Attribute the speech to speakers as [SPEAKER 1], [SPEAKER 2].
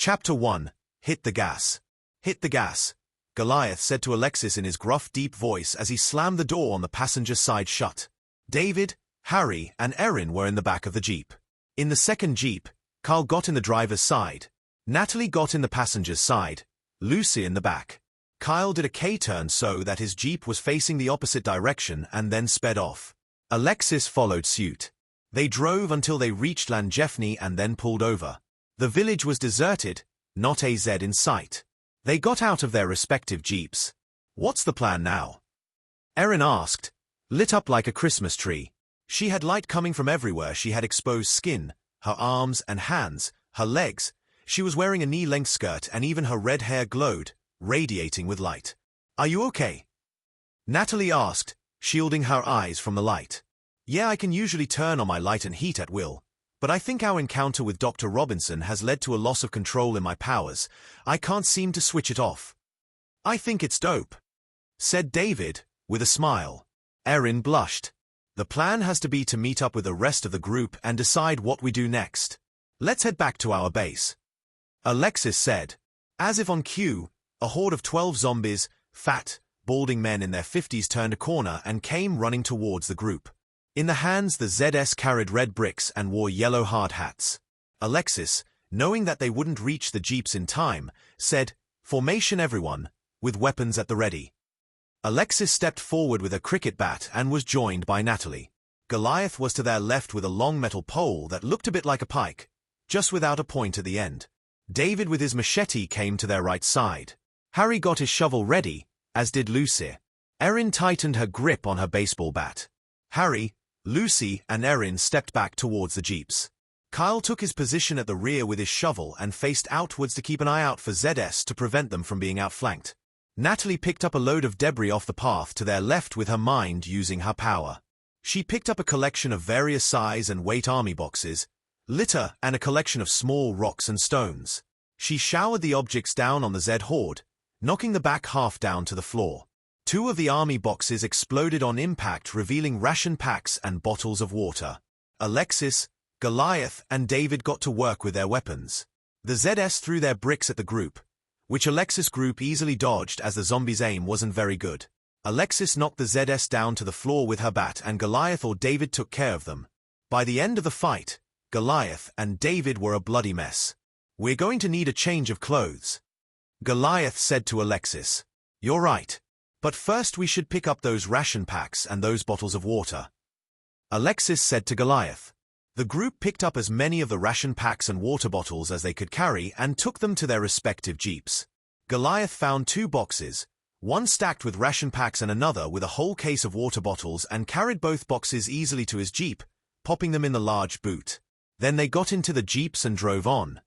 [SPEAKER 1] Chapter 1. Hit the gas. Hit the gas, Goliath said to Alexis in his gruff, deep voice as he slammed the door on the passenger side shut. David, Harry, and Erin were in the back of the Jeep. In the second Jeep, Carl got in the driver's side. Natalie got in the passenger's side, Lucy in the back. Kyle did a K-turn so that his Jeep was facing the opposite direction and then sped off. Alexis followed suit. They drove until they reached Llangefni and then pulled over. The village was deserted, not a Z in sight. They got out of their respective Jeeps. What's the plan now? Erin asked, lit up like a Christmas tree. She had light coming from everywhere. She had exposed skin, her arms and hands, her legs. She was wearing a knee-length skirt and even her red hair glowed, radiating with light. Are you okay? Natalie asked, shielding her eyes from the light. Yeah, I can usually turn on my light and heat at will, but I think our encounter with Dr. Robinson has led to a loss of control in my powers. I can't seem to switch it off. I think it's dope, said David, with a smile. Erin blushed. The plan has to be to meet up with the rest of the group and decide what we do next. Let's head back to our base, Alexis said. As if on cue, a horde of 12 zombies, fat, balding men in their 50s turned a corner and came running towards the group. In the hands the ZS carried red bricks and wore yellow hard hats. Alexis, knowing that they wouldn't reach the Jeeps in time, said, "Formation everyone, with weapons at the ready." Alexis stepped forward with a cricket bat and was joined by Natalie. Goliath was to their left with a long metal pole that looked a bit like a pike, just without a point at the end. David with his machete came to their right side. Harry got his shovel ready, as did Lucy. Erin tightened her grip on her baseball bat. Harry, Lucy, and Erin stepped back towards the Jeeps. Kyle took his position at the rear with his shovel and faced outwards to keep an eye out for ZS to prevent them from being outflanked. Natalie picked up a load of debris off the path to their left with her mind using her power. She picked up a collection of various size and weight army boxes, litter, and a collection of small rocks and stones. She showered the objects down on the Z horde, knocking the back half down to the floor. 2 of the army boxes exploded on impact, revealing ration packs and bottles of water. Alexis, Goliath, and David got to work with their weapons. The ZS threw their bricks at the group, which Alexis' group easily dodged as the zombies' aim wasn't very good. Alexis knocked the ZS down to the floor with her bat and Goliath or David took care of them. By the end of the fight, Goliath and David were a bloody mess. "We're going to need a change of clothes," Goliath said to Alexis. "You're right. But first we should pick up those ration packs and those bottles of water," Alexis said to Goliath. The group picked up as many of the ration packs and water bottles as they could carry and took them to their respective Jeeps. Goliath found 2 boxes, one stacked with ration packs and another with a whole case of water bottles, and carried both boxes easily to his Jeep, popping them in the large boot. Then they got into the Jeeps and drove on.